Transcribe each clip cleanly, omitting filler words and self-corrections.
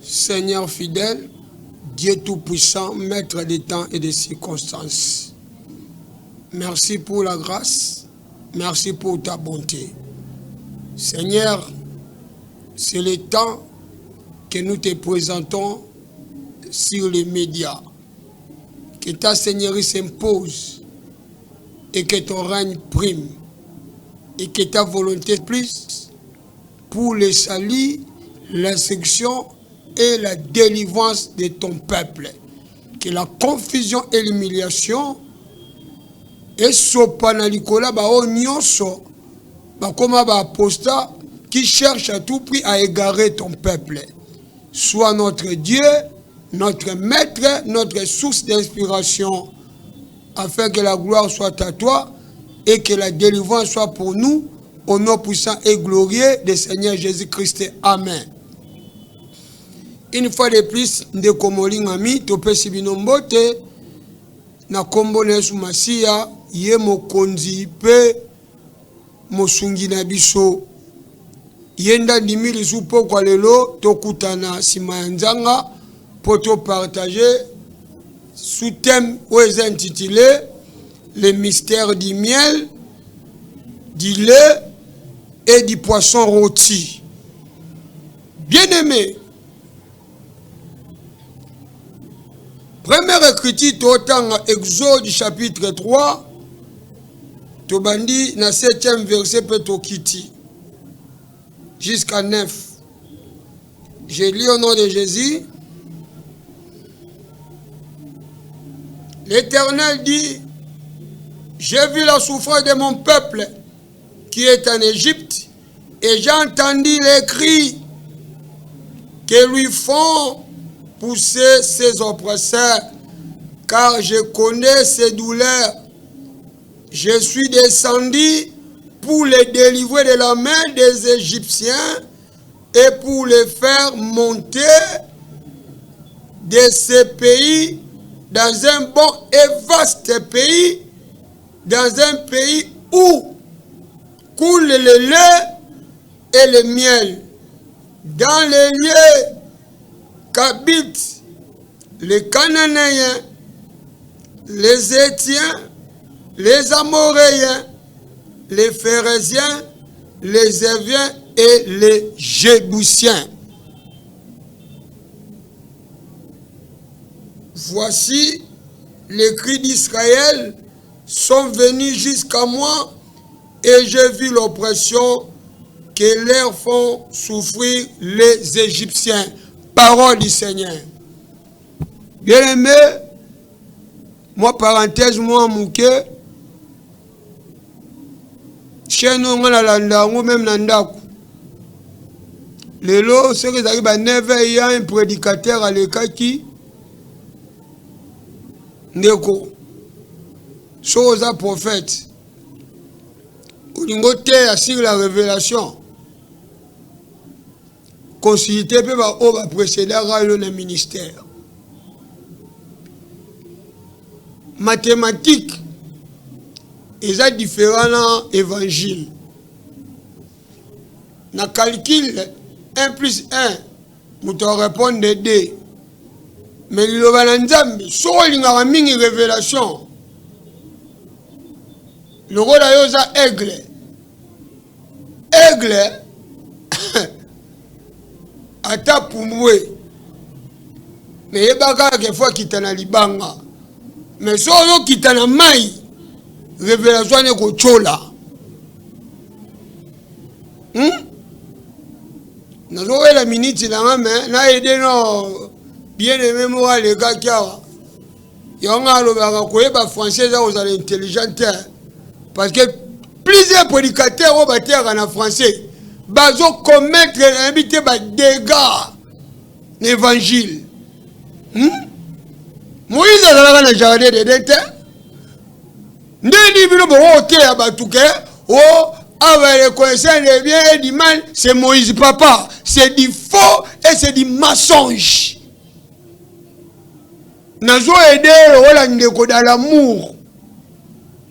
Seigneur fidèle, Dieu tout-puissant, maître des temps et des circonstances. Merci pour la grâce, merci pour ta bonté. Seigneur, c'est le temps que nous te présentons sur les médias. Que ta Seigneurie s'impose et que ton règne prime et que ta volonté plus pour le salut, l'instruction et la délivrance de ton peuple. Que la confusion et l'humiliation et sopanalikola bao nyonso bakoma ba apostat qui cherche à tout prix à égarer ton peuple. Sois notre Dieu, notre maître, notre source d'inspiration, afin que la gloire soit à toi et que la délivrance soit pour nous, au nom puissant et glorieux de Seigneur Jésus-Christ. Amen. Une fois de plus, ndeko molingami topesi bino mbote na kombo na Yesu Masiya ye mokonzi pe mosungi na biso yenda ndimi lisu pokwa lelo tokutana sima ya nzanga po partager sous thème où est intitulé le mystère du miel, du lait et du poisson rôti. Bien-aimé, première écriture totanga Exode chapitre 3 tobandi na 7e verset petokiti jusqu'à 9. Je lis au nom de Jésus. L'Éternel dit: j'ai vu la souffrance de mon peuple qui est en Égypte et j'ai entendu les cris que lui font pousser ses oppresseurs, car je connais ses douleurs. Je suis descendu pour les délivrer de la main des Égyptiens et pour les faire monter de ce pays dans un bon et vaste pays, dans un pays où coule le lait et le miel, dans les lieux qu'habitent les Cananéens, les Hétiens, les Amoréens, les Phérésiens, les Éviens et les Jébusiens. Voici, les cris d'Israël sont venus jusqu'à moi et j'ai vu l'oppression que leur font souffrir les Égyptiens. Parole du Seigneur. Bien-aimé, moi parenthèse, moi mouké, chez nous, on a l'andango, même l'andaku. Lelo, ce qui arrive à 9h, il y a un prédicateur à l'école qui Ndeko, chose à prophète. Au niveau terre sur la révélation, consulté peut va précéder le ministère. Mathématiques, ils ont différents évangiles. Na calcul 1 plus 1, nous te répondons de 2. Mais le Valanzambi, soit il y a une révélation. Le rôle de aigle. Aigle, ata pumwe. Mais il y a des fois qui t'en a libanga. Mais soit qui t'en a maï, révélation n'est qu'au chola. Nous avons la minute dans la main, nous avons aidé nos bien-aimés, moi, les gars qui ont. Il y a un français qui sont intelligents. Parce que plusieurs prédicateurs ont battu en français. Ils ont commettre des dégâts l'évangile. Moïse a dans le jardin de l'été. Avec connaissance des biens et du mal, c'est Moïse papa. C'est du faux et c'est du mensonge. Nazo aidé le dans l'amour.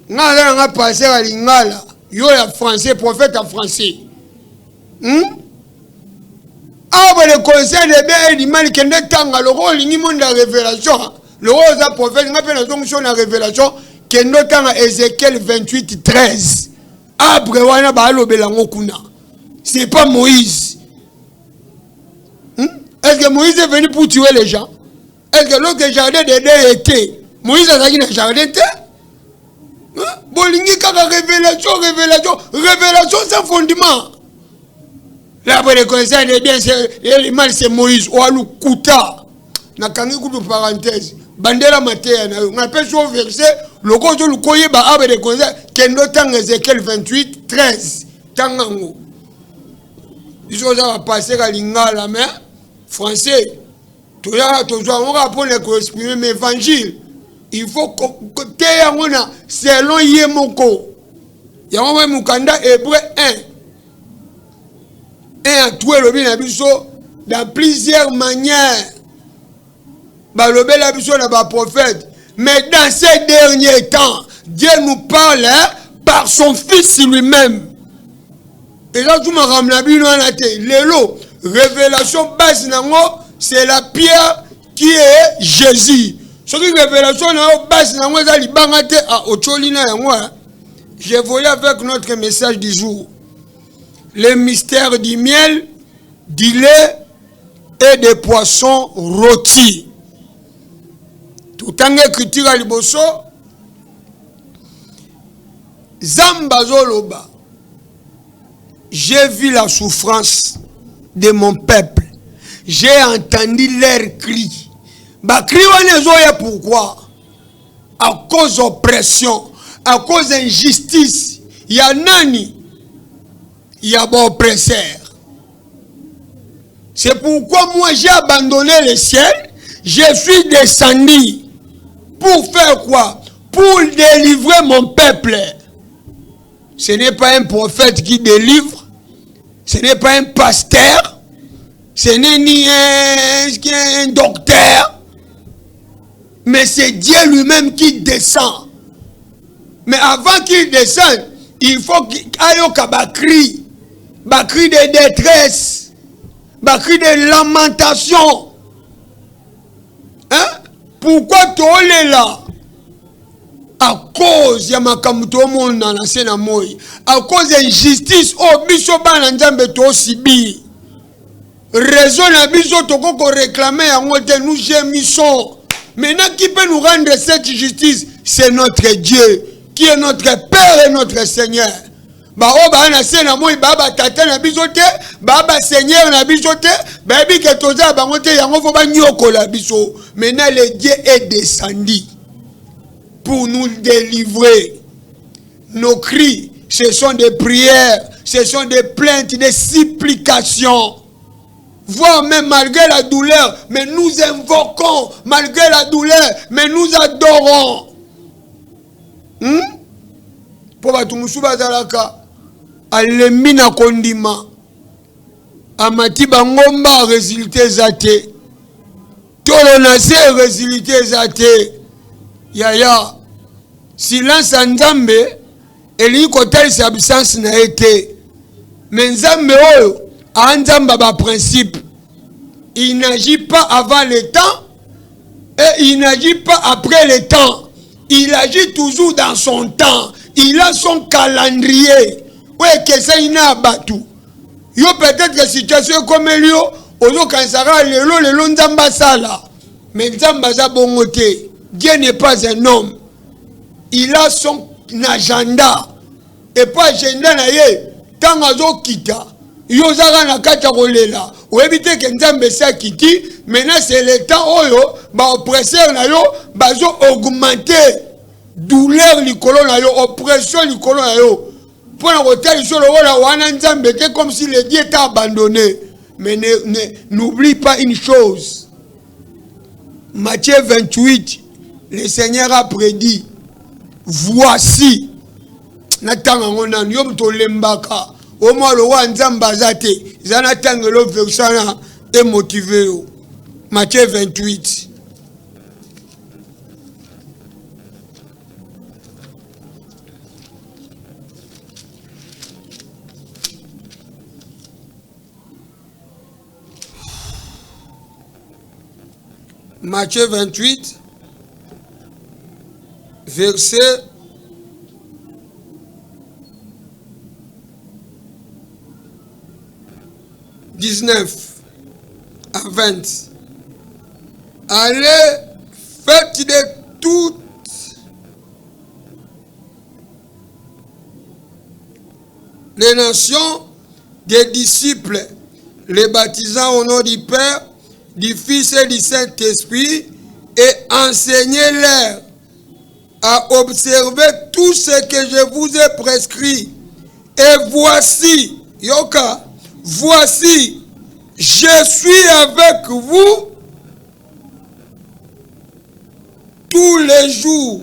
N'a passé à l'ingala. Yo ya français, prophète en français. Ah, le conseil de bien animal qui est tanga le rôle de la révélation. Le rôle de prophète, on appelle la révélation qui est tanga Ézéchiel 28, 13. Après, on a balo belango kuna. C'est pas Moïse. Est-ce que Moïse est venu pour tuer les gens? Est-ce que l'autre jardin d'Éden était Moïse a dit dans le jardin? Bolingi kaka révélation, révélation, révélation sans fondement. Là, pour les conseils de bien, c'est Moïse. Ou alou Kouta. Na kangi kutu parenthèse. Bandela matéa. On appelle ce verset. Le gros de l'oukoye ba abe de conseils. Kendo tang Ézéchiel 28, 13. Tangango. Les choses va passer à l'ingala, mais français. Tout ça, on va pour exprimer l'évangile. Il faut que tu aies selon Yemoko. Il y a un Mukanda hébreu 1. Et à tout le monde, dans plusieurs manières. Le l'abisso n'a pas prophète. Mais dans ces derniers temps, Dieu nous parle par son Fils lui-même. Et là, tout m'a ramené à l'eau. Révélation basse, c'est la pierre qui est Jésus. Ce qui est révélation basse, je voulais avec notre message du jour. Les mystères du miel, du lait et des poissons rôtis. Tout en écriture à Liboso, Zambazoloba, j'ai vu la souffrance de mon peuple. J'ai entendu leur cri. Pourquoi? À cause d'oppression, à cause d'injustice. Il y a nani. Il y a bon oppresseur. C'est pourquoi moi j'ai abandonné le ciel. Je suis descendu. Pour faire quoi? Pour délivrer mon peuple. Ce n'est pas un prophète qui délivre. Ce n'est pas un pasteur. Ce n'est ni un docteur. Mais c'est Dieu lui-même qui descend. Mais avant qu'il descende, il faut qu'il aille au cri. Cri de détresse, cri de lamentation. Hein? Pourquoi tu es là? À cause de ma monde dans la scène à cause de l'injustice, oh, biso ban nzambe to sibi. Raison la biso to ko réclamer en mode nous gémissons. Maintenant qui peut nous rendre cette justice? C'est notre Dieu, qui est notre Père et notre Seigneur. Baba tata na bisote, baba Seigneur na bisote, baby que toza bangote yango fo ba nyoko la biso. Maintenant le Dieu est descendu pour nous délivrer. Nos cris, ce sont des prières, ce sont des plaintes, des supplications. Voire même malgré la douleur, mais nous invoquons, malgré la douleur, mais nous adorons. Pour batumusuba zalaka. Alemina kondima amati bangomba résulté zate tolonase résulté zate yaya silence nzambe eli kotalisa absence na été mais nzambe oyo anzamba ba principe il n'agit pas avant le temps et il n'agit pas après le temps, il agit toujours dans son temps, il a son calendrier. Oui, que ça y a battu. Yo peut-être que situation comme yo, ozo kansara le nzamba sala. Mais nzamba za bongote. Dieu n'est pas un homme. Il a son agenda. Et pas agenda na ye. Tant azo kita. Yo zara na kata kolela. Ou éviter que nzambe sa kiti. Maintenant c'est le temps oyo. Ba oppresseur na yo. Bazo augmenter. Douleur likolo na yo. Oppression likolo na yo. Pour la hôtel sur le rôle comme si le Dieu était abandonné. Mais n'oublie pas une chose. Matthieu 28, le Seigneur a prédit. Voici. Natanga yom to lembaka. Au moins le roi Nzambazate. Zanatanga lo versana est motivé. Matthieu 28. Matthieu 28, verset 19 à 20. Allez, faites de toutes les nations des disciples, les baptisant au nom du Père, du Fils et du Saint-Esprit, et enseignez-leur à observer tout ce que je vous ai prescrit. Et voici, Yoka, voici, je suis avec vous tous les jours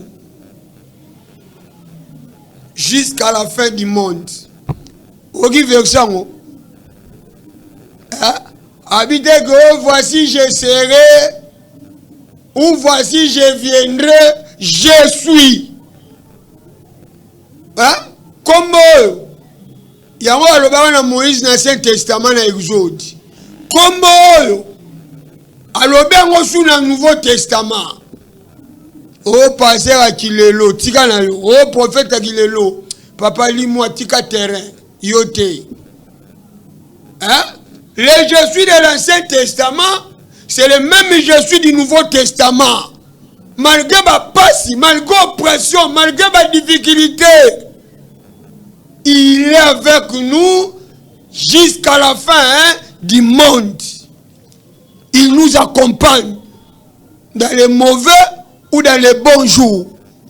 jusqu'à la fin du monde. Ogi version. Habitez que voici je serai, ou voici je viendrai, je suis. Comme il y a un Moïse dans l'Ancien Testament dans Exode. Comme il y a un Nouveau Testament. Oh, pasteur Akilelo, tika na yo. Oh, prophète Akilelo, papa lis-moi tika terrain, yote. Le je suis de l'Ancien Testament, c'est le même je suis du Nouveau Testament. Malgré ma passe, malgré l'oppression, malgré ma difficulté, il est avec nous jusqu'à la fin du monde. Il nous accompagne dans les mauvais ou dans les bons jours.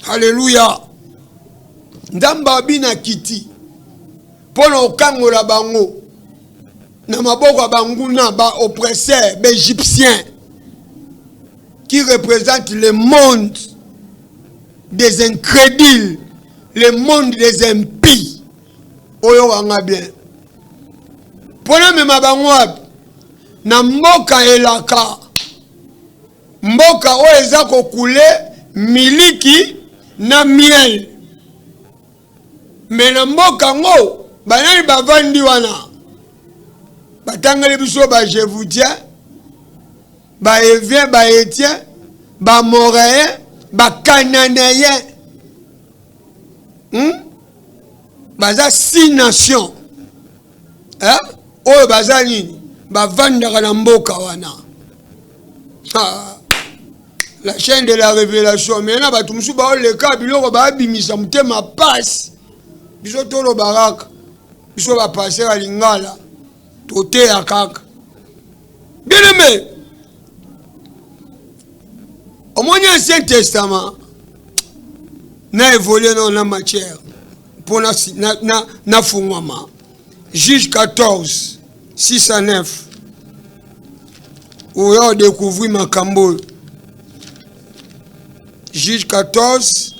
Alléluia. Ndamba bina kiti. Polo okango la bango. Na maboko banguna ba oppresseur, ba égyptien. Qui représente le monde des incrédules, le monde des impies. Oyo wanga bien. Pona me mabango na mboka elaka. Mboka o eza kokule miliki na miel. Mais na mboka ngo banani bavandi wana. Batangale biso ba Jévoutien, ba Évien, ba Étien, ba Moréen, ba Cananéen. Baza 6 nations. Oyo baza nini? Bavandaka na mboka wana. La chaîne de la révélation. Maintenant, ba tumusu ba le ka biloko ba bimisa mutema passe. Biso tolo baraka. Biso ba passer à Lingala. Toté à kaka. Bien aimé. Au moins Ancien Testament n'a évolué dans la matière. Pour na fungwama. Juge 14, 6 à 9. Où on découvre ma cambo. Juge 14,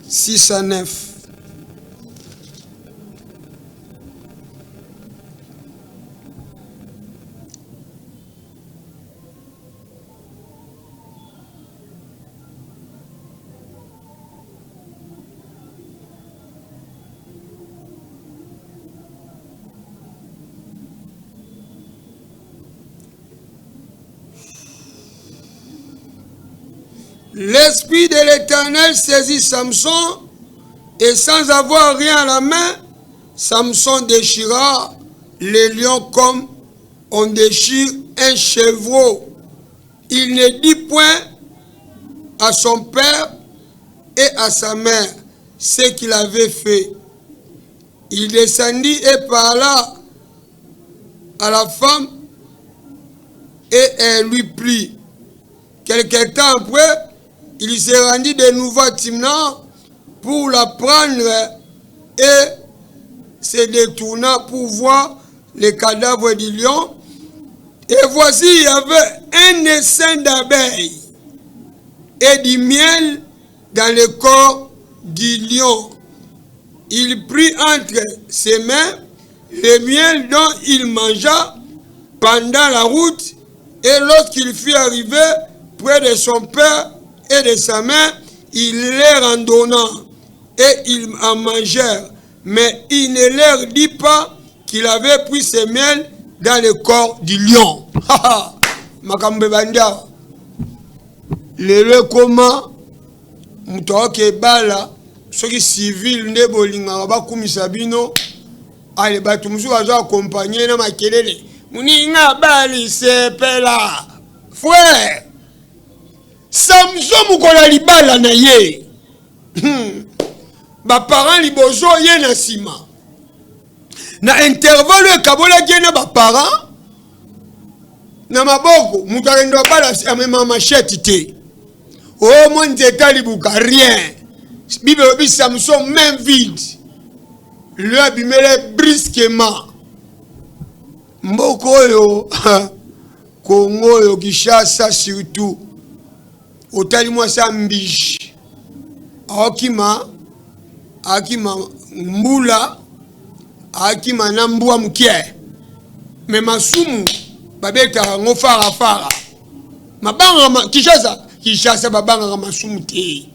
6 à 9. L'esprit de l'Éternel saisit Samson et sans avoir rien à la main, Samson déchira les lions comme on déchire un chevreau. Il ne dit point à son père et à sa mère ce qu'il avait fait. Il descendit et parla à la femme et elle lui prit. Quelque temps après, il s'est rendu de nouveau à Timna pour la prendre et se détourna pour voir les cadavres du lion. Et voici, il y avait un essaim d'abeilles et du miel dans le corps du lion. Il prit entre ses mains le miel dont il mangea pendant la route, et lorsqu'il fut arrivé près de son père et de sa mère, il leur en donna, et ils en mangèrent. Mais il ne leur dit pas qu'il avait pris ce miel dans le corps du lion. makambe banda lelo koma mutoke bala soki civil nde bolinga bakumisa bino ale batu musu bazo accompagner na makelele muninga bali sepela frère Samson mukola libala na ye ba parents liboso ye na sima na intervalle kabola gena ba parents na maboko mutarendo bala amema machette te oh mon Dieu libuka rien Bible dit Samson main vide lui abimele brusquement mboko yo Congo yo Kinshasa surtout otali moi sa mbishi akima mbula akima na mbwa mkie me masumu babeta ngo fara mabanga Kinshasa babanga masumu te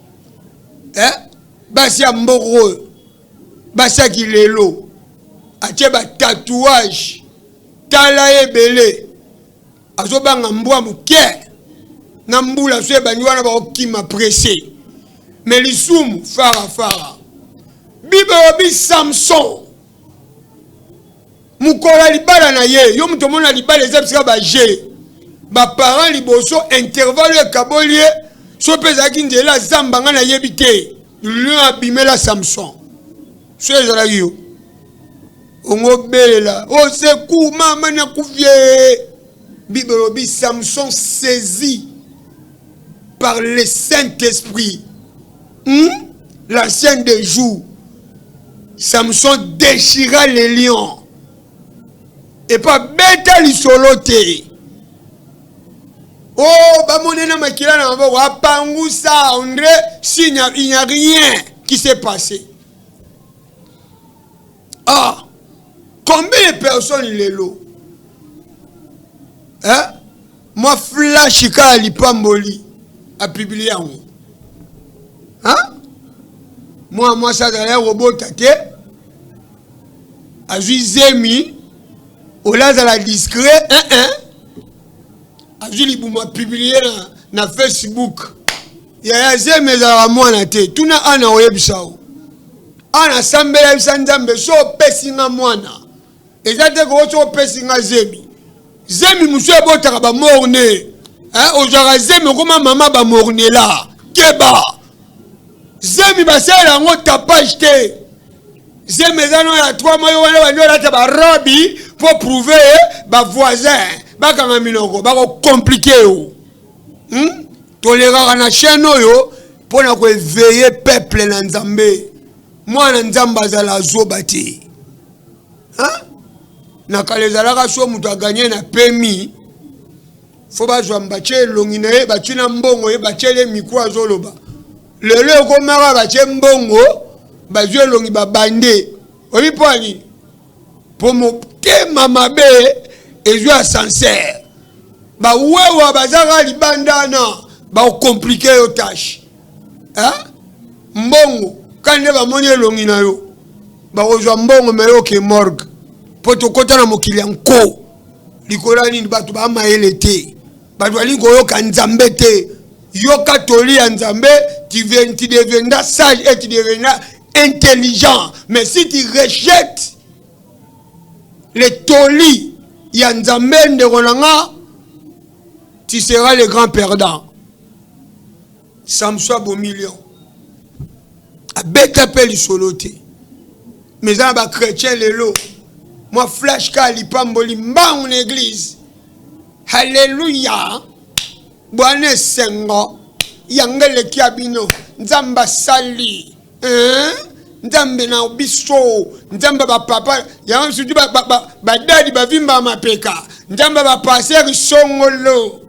basi ya mboko basi ya kilelo atie ba tatouage tala ebele azobanga mbwa mkie na mbula so ebanywana ba okima pressé mais lisumu fara Bible obi Samson mukola libala na ye yo muto mona libala ezabisika ba je ba parents liboso intervalle kabolie so peza ki nzela zambanga na yebite lui abimela Samson so ezala yo ongobelela o sekou mama na kuvie Bible obi Samson saisi par le Saint-Esprit l'ancien des jours Samson déchira les lions et pas bête l'isoloté. Oh, bah mon énorme makila na maboko apangusa André il n'y a rien qui s'est passé. Ah, combien de personnes il est là? Hein? Moi flash ka lipamboli a publié en haut. Hein? Moi ça dans les robots tate a zemi au là dans la discret Azuli buma publié na Facebook. Ya zeme za mwana te. Tuna ana oyebisao. Ana sambela bisanzambe so pesinga mwana. Ezate ko so pesinga zemi. Zemi muso ebotaka ba morne. Ozara zemi koma mama ba morne la. Keba. Zemi basela ngo tapage te. Zemi zano ya 3 mois wana bandola ta ba robi pour prouver ba voisin. Bakanga minoko bako compliqué yo tolera na chaîne yo pona ko éveiller peuple na Nzambe mwana Nzamba zala zobati na kalezala ka so mutu aganye na pemi fo bazwa mbache longina ye batina mbongo ye bachele mikwa zoloba lelo ko mara bache mbongo bazwe longi babande oliponi po mo tema mabe et à sincère ba wewa bazaka libandana ba compliqué yo tâche mbongo kande ba moni elongi na yo ba ozwa mbongo meyo ke morgue poto kota na mokili yanko likola ni batu ba maele te batu ali ko yo ka Nzambe te yo katoli ya Nzambe tu deviendras sage et tu deviendras intelligent mais si tu rejettes les tolis Yanzambe de Ronanga, tu seras le grand perdant. Samson beau million. A bête appelle soloté. Mais en bas chrétien les lots. Moi flash kali pamboli mba en église. Alléluia. Boane sengo. Yangele kiabino. Nzamba sali. Nzambe na biso nzamba ba papa ya msudu ba dadi ba vimba mapeka nzamba ba passer songolo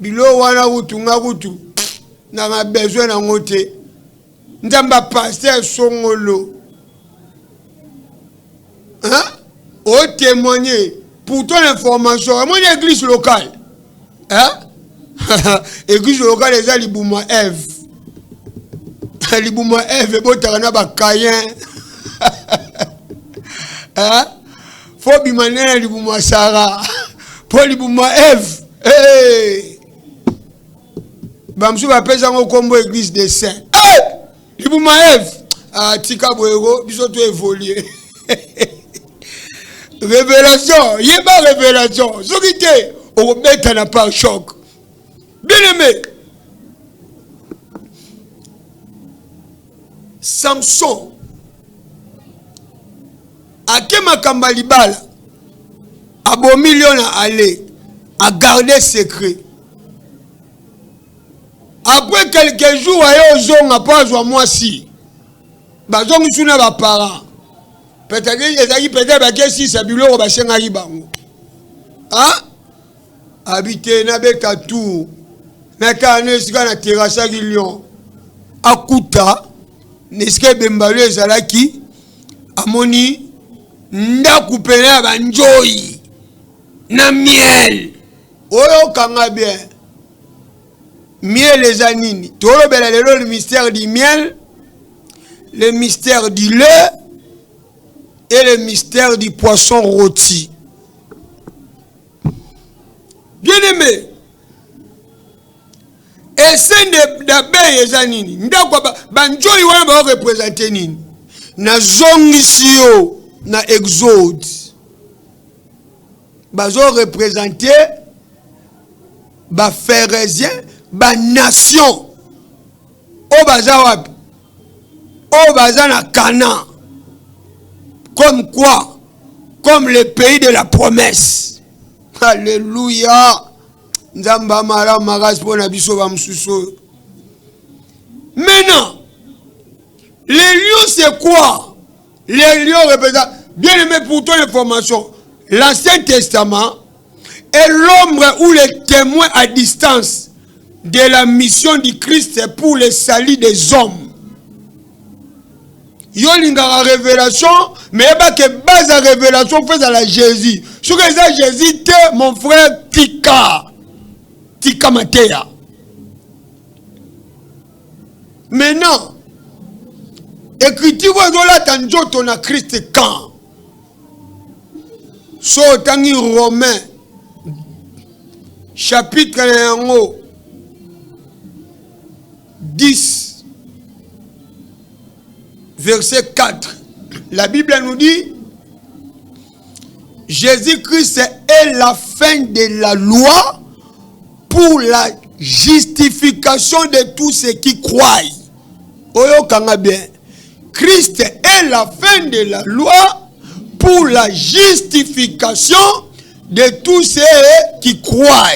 bilo wana utunga kutu na ma besoin na ngote nzamba passer songolo au témoigner pour ton information mon église locale église locale les alibuma Eve Libuma Eve botana ba kayen Faut bimane libuma Sarah pour libuma Eve Bamsou va peser un combo église des saints. Hey! Liboumaev! Ah, Tika Boero, bisoto évolué. Révélation, yéba révélation. Zogité, on met un part choc. Bien aimé. Samson. Akema Kambalibala. A bon million à aller. À garder secret. Après quelques jours, il y a pas moi si. Bazong suna ba parents. Peut-être que si ça bilo ba senga ibango. Hein? Habiter na beka tout. Na kane sika na terrasse ki lion. Akuta neske bembalo ezalaki amoni ndaku pena ba njoyi na miel. Oyo kanga bien. Miel les anini. Tolo bela le mystère du miel, le mystère du lait et le mystère du poisson rôti. Bien aimé. Et c'est d'abeilles les anini. Ndako banjoli wana ba représenter nini. Na zongisio na Exode. Bazo représenter ba pharisiens, ba nation. O bazawab. O bazana Canaan. Comme quoi? Comme le pays de la promesse. Alléluia. Nzamba mara maras pona biso ba msuso. Maintenant, les lions c'est quoi? Les lions représentent, bien aimé pour ton information, l'Ancien Testament est l'ombre ou le témoin à distance de la mission du Christ pour le salut des hommes. Yo lingara révélation, mais il n'y a pas que base à révélation fait à la Jésus. Ce que c'est Jésus, mon frère Tika Matéa. Maintenant, écriture là tanjo ton a Christ quand. So tangi Romain chapitre 10 verset 4. La Bible nous dit Jésus-Christ est la fin de la loi pour la justification de tous ceux qui croient. Oyo kanga bien. Christ est la fin de la loi pour la justification de tous ceux qui croient.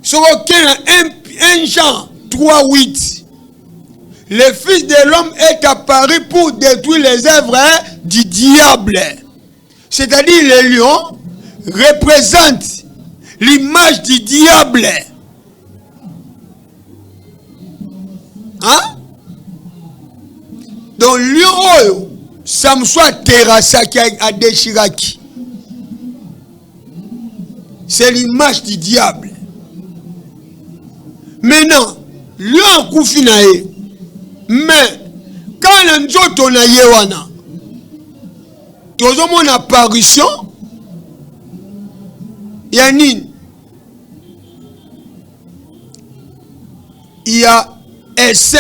Sur 1 Jean 3:8. Le Fils de l'homme est apparu pour détruire les œuvres du diable. C'est-à-dire les lions représentent l'image du diable. Hein? Donc lion, ça me soit terrassaki à déchiraki. C'est l'image du diable. Maintenant, lion koufinae. Mais quand l'anjoto na yewana, mon apparition, Yanine, il y a un saint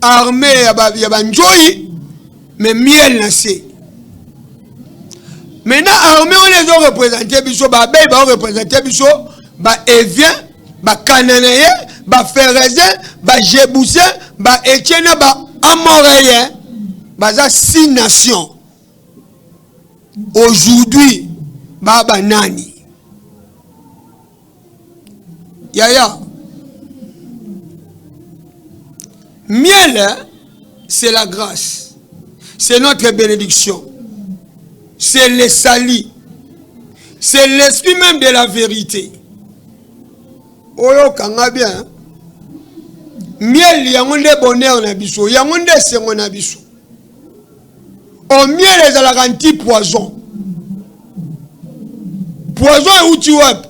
armé à Banjoyi, mais miel nassé. Maintenant, armé, on les a représentés, biso, babé, on représenté, biso, évien, cananéen, pharisien, jébousien, Étienne, amoréen, ça 6 nations. Aujourd'hui, Baba Nani. Yaya. Miel, c'est la grâce. C'est notre bénédiction. C'est le salut. C'est l'esprit même de la vérité. Oyo kanga bien. Miel, yangonde bonheur na biso. Yangonde sengo na biso. Au miel, les alaganti poison. Poison est où tu es.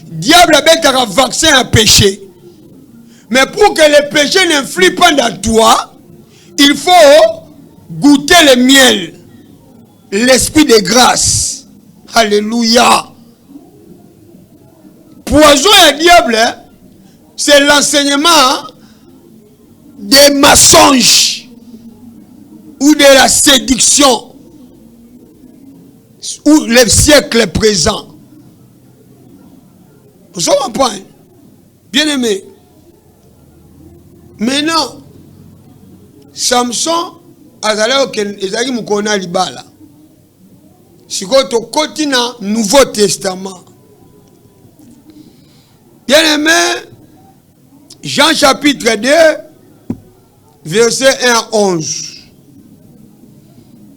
Diable a un vaccin à péché. Mais pour que le péché n'influe pas dans toi, il faut goûter le miel. L'esprit de grâce. Alléluia. Poison et diable, c'est l'enseignement des mensonges ou de la séduction ou le siècle présent. Vous savez un point? Bien aimé. Maintenant, Samson azala ezali mukona libala. Siko to kotina Nouveau Testament. Bien aimé, Jean chapitre 2, verset 1 à 11.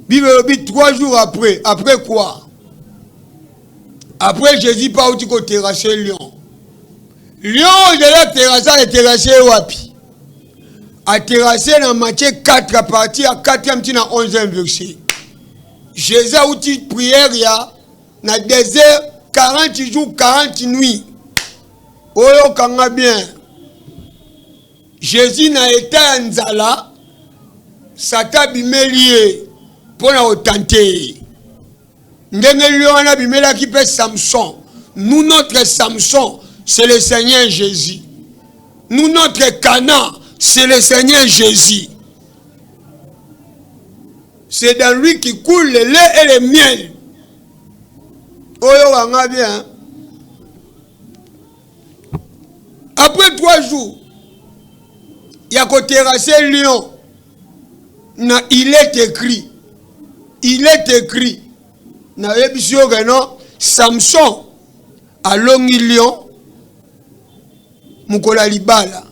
Bible dit 3 jours après. Après quoi? Après Jésus pas où tu peux terrasser Lion. Lion, il a terrassé wapi? A terrassé dans Matthieu 4 à partir à 4e tina 11e verset. Jésus a outil prière ya na désert 40 jours 40 nuits. Oyo kanga bien. Jésus n'a été en Nzala, Satan bimelie pour na tenter. Ndenge Lion na bimela qui peut Samson. Nous notre Samson, c'est le Seigneur Jésus. Nous notre Canaan, c'est le Seigneur Jésus. C'est dans lui qui coule le lait et le miel. Oyo wanga bien. Après 3 jours, il y a qu'au terrassé Lion. Il est écrit. Il est écrit. Samson a longi Lion. Mukola libala.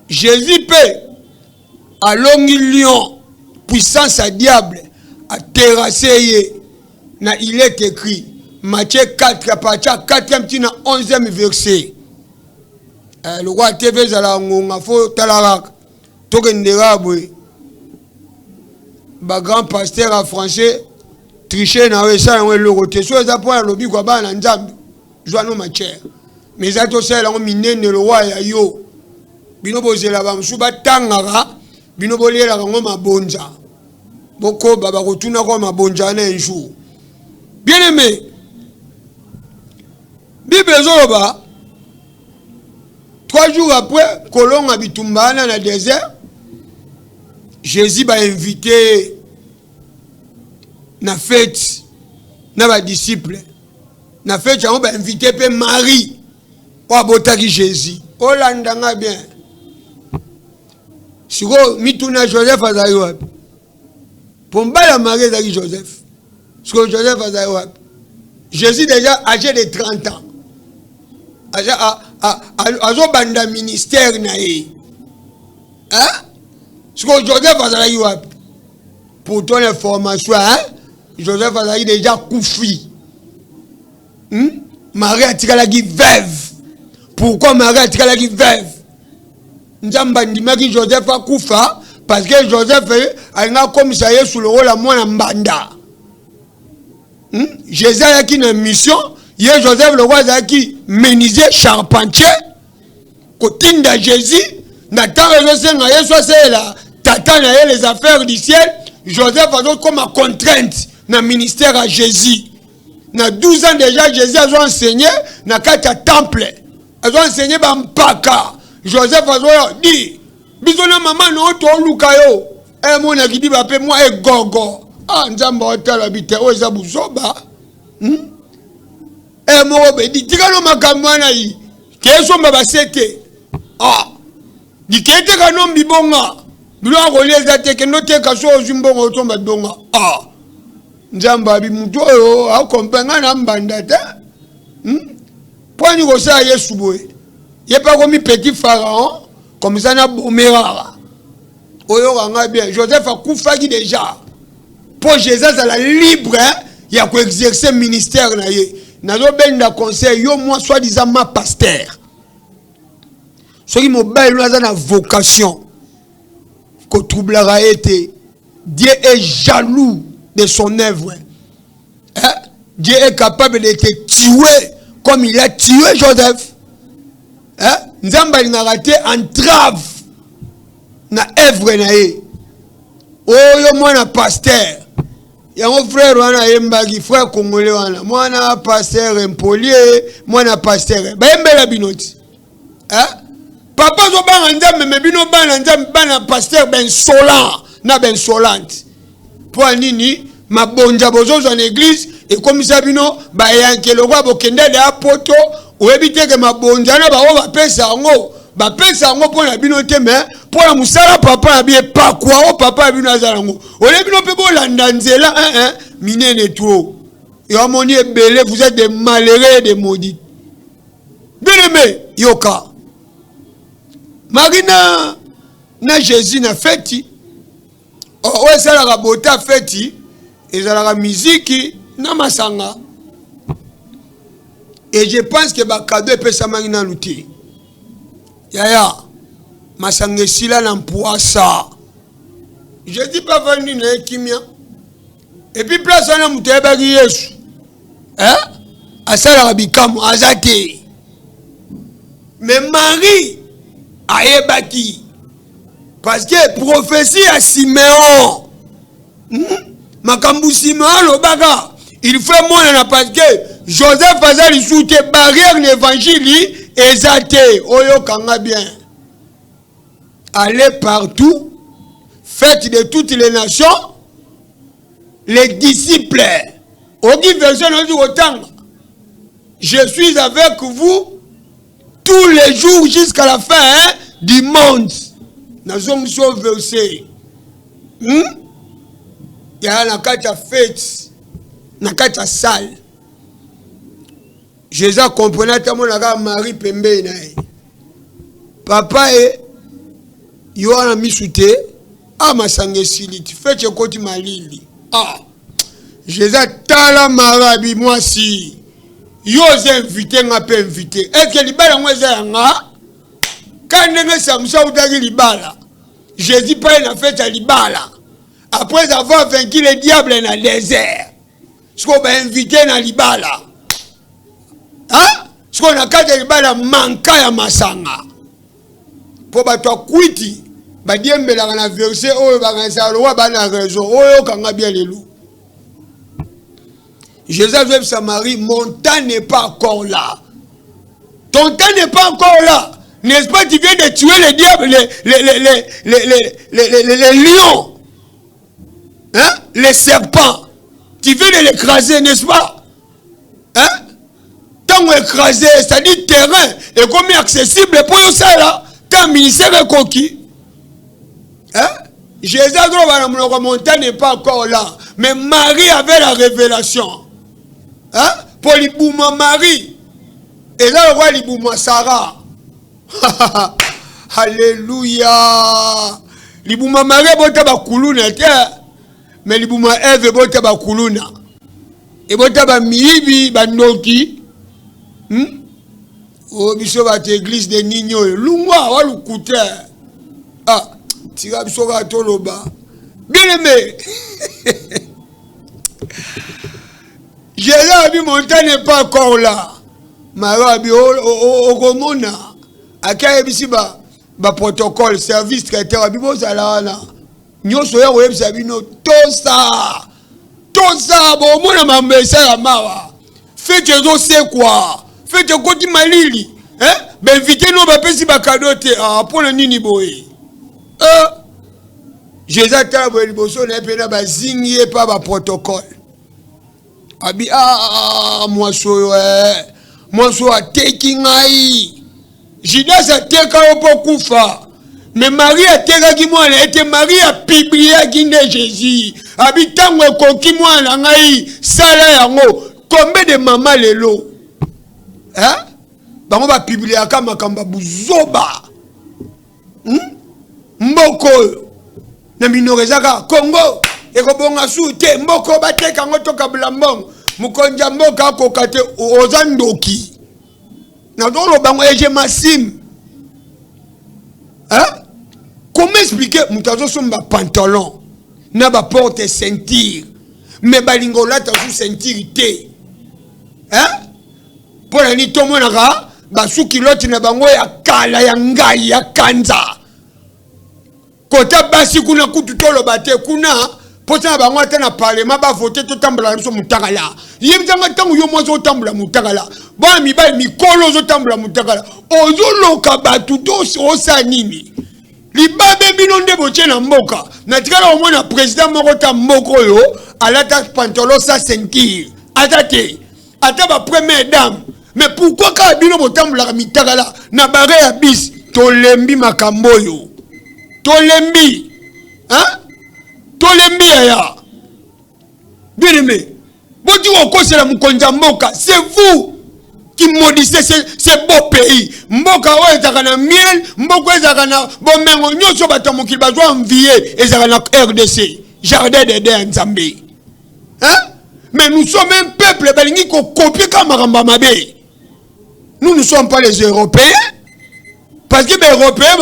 Jésus peut a longi Lion. Puissance à diable a terrassé. Il est écrit. Matthieu 4 à partir 4e tina 11e verset. Le roi TV zala ngonga fo talarak tokendera boy ba grand pasteur en français tricher na wesa en le roté so za point lobi kwa ba na nzambe joano matière mais za to sela ngo minene le roi ya yo bino bozela ba msuba tangara bino bolela ngo mabonza boko baba kotuna kwa mabonza na un jour. Bien aimé, Bible zoloba 3 jours après, Colon habitumba dans le désert, Jésus va inviter na fête, na disciple. Na fête, on va inviter Marie pour abotaki Jésus. Olandanga bien. Siko mituna Joseph azaiwa. Pomba la Marie azaki Joseph. Siko Joseph azaiwa. Jésus déjà âgé de 30 ans. Azo banda ministère na ye. Hein? Ce que Joseph a dit pour ton information, hein? Joseph a déjà koufi. Marie a tiré la veuve. Pourquoi Marie a tiré la veuve? Nzamba ndima ki Joseph a koufa parce que Joseph a comme ça y sous le rôle à moi mbanda. Jésus a qui une mission. Hier, Joseph le roi qui menuisier charpentier, côté de Jésus, Nathan les affaires du ciel, Joseph a comme contrainte dans le ministère à Jésus. Dans 12 ans déjà, Jésus a enseigné dans le temple. Il a enseigné dans Mpaka. Joseph a dit, bisona maman no to lukayo. Eh mon a dit bape moi e gogo. Ah nzamba otala bite o za buzoba. Eh mon dit tikano makamwana yi. Keso mbabasete. Ah. Dikete kano mbibonga. Bilo akoleza teke no teka so ozumbonga otomba donga. Ah. Nzamba bi muto yo akompenga na mbanda ta. Poani ko sa Yesu boye. Il n'y a pas comme petit pharaon, comme ça, na bomera. Oyo ranga bien. Joseph a koufagi déjà. Pour Jésus, ça la libre, il y a qu'à exercer le ministère. Nazo ben da conseil, yo moi soi-disant ma pasteur. Ce qui m'a na vocation, que troublera été. Dieu est jaloux de son œuvre. Hein? Dieu est capable de te tuer comme il a tué Joseph. Nzamba il a raté entrave na œuvre na ye. Oyo mwana pasteur. Ya mon frère wana yembagi frère congolais wana. Mwana pasteur impolié, mwana pasteur. Ba yembela binoti. Papa zo bana nzambe me bino bana nzambe bana pasteur ben solant na ben solante. Pour nini mabonja bozo en église et comme ça bino ba yankelo kwa bokende de apoto ou ebite ke mabonja na ba o ba pesa ngo pour na bino te mais pour la musala papa na bien pas quoi o papa bino azala ngo. Ole bino pe bo landa nzela minene trop. Yo moni ebele vous êtes des malheureux et des maudits. Bien aimé yoka. Marina na Jésus na feti. Ouais ça la bota feti et ça la musique na masanga. Et je pense que ba cadeau peut ça marina luti. Yaya masanga sila na mpoasa. Je dis pas venu na kimia. Et puis place na muteba ki Yesu. Asala bikamu azate. Mais Marie Aebaki. Parce que prophétie à Siméon. Makambu Siméon l'obaga. Il fait mon parce que Joseph faisait les soutiens barrière l'évangile exalté. Oyo kanga bien. Allez partout. Faites de toutes les nations. Les disciples. Aucune version ne dit autant. Je suis avec vous tous les jours jusqu'à la fin du monde. Nous sommes sur verset. Il y a la carte fête, la carte salle. Jésus comprenait que mon Marie Pembe. Papa et Yohana Misute, ma sangue silite, faites que tu m'as lili. Jésus tala marabi moi si. Yo invité m'a pas invité. Est-ce que libala moi zanga? Quand nenge samsa utaki libala. Jésus pas une fête à libala. Après avoir vaincu le diable dans le désert. Ce qu'on va inviter dans libala. Ce qu'on a quand libala manka ya masanga. Pour battre kwiti. Ba diembela na verset oyo ba ngasa lo ba na raison. Oyo kanga bien les loups. Jésus veut Samarie, mon temps n'est pas encore là. Ton temps n'est pas encore là. N'est-ce pas, tu viens de tuer les diables, les lions, les serpents. Tu viens de l'écraser, n'est-ce pas? Tant écrasé, c'est-à-dire terrain, et comme accessible pour ça là, tant ministère est coquille. Jésus mon temps n'est pas encore là. Mais Marie avait la révélation. Pour l'Ibouma Marie. Et là, on voit l'Ibouma Sarah. Alléluia. L'Ibouma Marie, bota ba kuluna. Mais l'Ibouma Eve, bota ba kuluna. Et bota ba miibi, ba noki. Oh, biso ba église de Nigno. Lungwa, wa lukute. Tira biso ba toloba. Bien aimé. Jésus a dit mon temps n'est pas encore là. Marabi au Romona. Akaya bisiba ba protocole service traiteur abibo zalana. Nyoso ya web sabino tosa bon mona mambesa ya mawa. Faites c'est quoi? Faites koti malili. Ben invitez nous ba pesi ba cadeau pour le nini boy. Jésus a bo liboso na pena ba zingie pa ba protocole. Abi moi so a taking ai. Judas a teka pour kufa. Mais Marie a teka ki mwana était Marie a publié ginde Jésus. Abi tango koki mwana ngai sala yango. Combien de maman lelo? Bango ba publier aka makamba buzoba. Mboko na minorezaka Congo. Eko bonga sute mboko bateka ngoto kabula mbongo mukonja mboka kokate ozandoki na dolo bango eje masim. Comment expliquer mutazo somba pantalon na ba porte ceinture mais balingola ta sous ceinture té pour la ni tomonaka basuki loti na bango ya kala ya ngai ya kanza kota basi kuna kutu tolo bate kuna Pourtant, on a parlé, ma ba voté tout tambla so mutakala. Yemzanga tangu yo mo so tambla mutakala. Ba mi ba mi kolo so tambla mutakala. Ozo loka batu to so sanini. Libabe binonde boche na mboka. Na tikala o mona président moko ta moko yo, alata pantalon sa sentir. Atate. Ata ba première dame. Mais pourquoi ka bino botambla mitakala na bare ya bis tolembi makambo yo. Tolembi. Hein? Tolembi ya. Bien aimé. Boti woko c'est la mukonja mboka. C'est vous qui maudissez ce beau pays. Mboka o ezaka na miel, mboka ezaka na bomengo nyoso bato mokili bazwa envier ezaka na RDC. Jardin d'Eden Nzambe. Hein? Mais nous sommes un peuple balingi ko copier comme Maramba Mabe. Nous ne sommes pas les Européens. Parce que les Européens,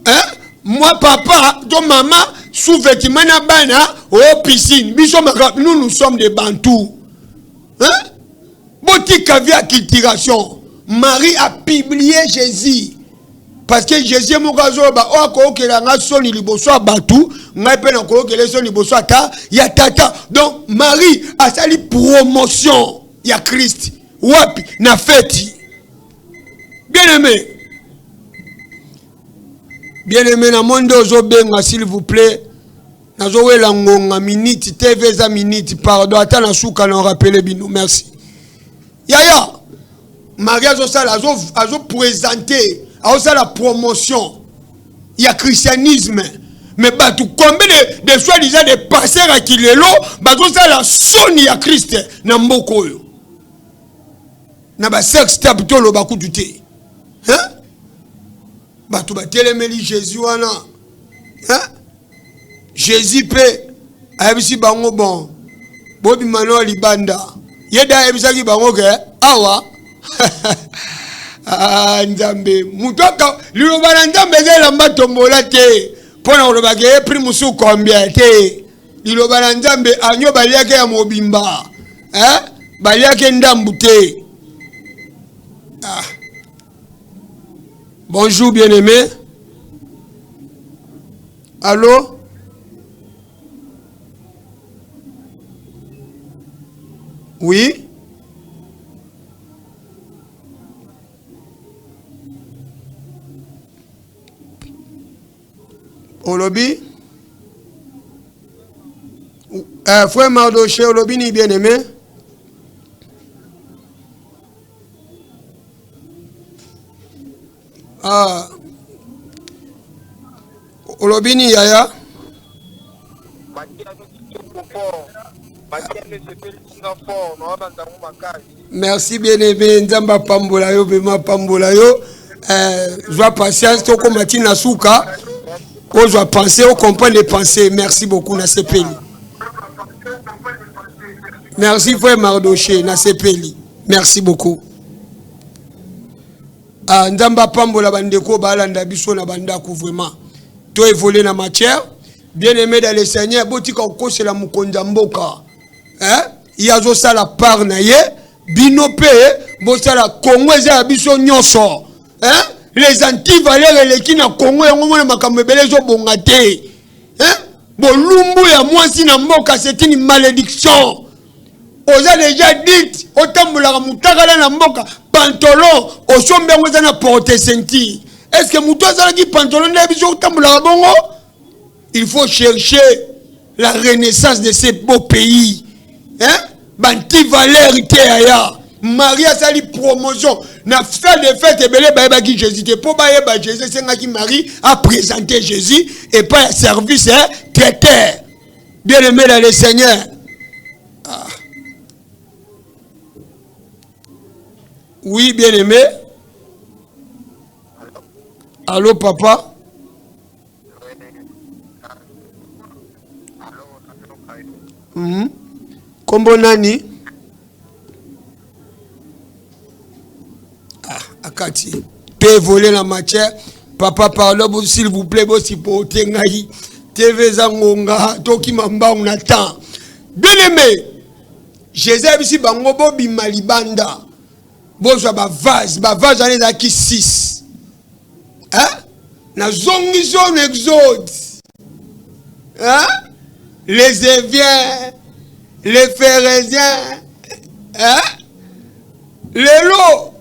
hein? Moi, papa, ton maman, sous-vêtement, au piscine. Nous sommes des Bantous. Hein? Boutique via cultivation. Marie a publié Jésus. Parce que Jésus est mon gazo, donc Marie a sali promotion. Il y a Christ. Wapi na feti. Bien aimé na monde ozobenga s'il vous plaît. Nazowela ngonga minute TV za minute pardon ata na suka na rappeler bino merci. Yaya Maria Zosala azo présenter azo la promotion. Il y a christianisme. Mais batu combien de soi-disant des pasteurs à Kilelo bazo la soni ya Christ na mboko yo. Na ba sex tap to lo bakutu te. Hein? Batu ba telemeli Jésus wana. Hein? Jésus pe ayebisi bango bon. Bobi mano libanda. Yeda ayebisa ki bango ke awa. Ah Nzambe. Mutoka liloba na Nzambe zela mbatombola te. Pona oloba ke prix musu combien te. Liloba na Nzambe anyo baliake ya mobimba. Hein? Baliake ndambu te. Ah. Bonjour bien-aimé. Allô? Oui? Olobi? Frère Mardoché, Olobi ni bien-aimé? Ah, Olobini Yaya. Merci bien aimé Nzamba Pambola yo bema Pambola yo. Joie patience toko matina souka. O joie penser, on comprend les pensées. Merci beaucoup na sepeli. Merci frère Mardoché na sepeli. Merci beaucoup. Nzamba Pambola bandeko balanda biso na bandako vraiment to évoluer na matière bien aimé dans le Seigneur botika okose la mukonja mboka hein yazo sala part na ye binope bo sala Congo za biso nyonso hein les anti-valeurs les na Congo yango mona makambo ebele zo bongate hein bolumbu ya mwasi na mboka c'est une malédiction. Oza déjà dit otambola mutakala na mboka pantalon osombe ngoza na porte senti. Est-ce que muto azala ki pantalon na biso otambola bongo? Il faut chercher la renaissance de ce beau pays. Hein? Banti valeur te aya. Maria sali promotion na salle de fête ebele ba ki Jésus te po ba yeba Jésus senga ki Marie a présenté Jésus et pas service hein, traiteur. Bien aimé dans le Seigneur. Ah. Oui, bien aimé. Allô, papa. Kombo nani? Ah, Akati. Peut voler la matière. Papa, pardon, s'il vous plaît, si pour tengaï. TV Zangonga, Toki Mamba, on attend. Bien aimé. Jésus, ici, Bangobo, Bimalibanda. Bonjour, vase allez à qui 6. Hein? Na zongi zone exode. Hein? les Éviens, les Phérésiens, hein? Les lots.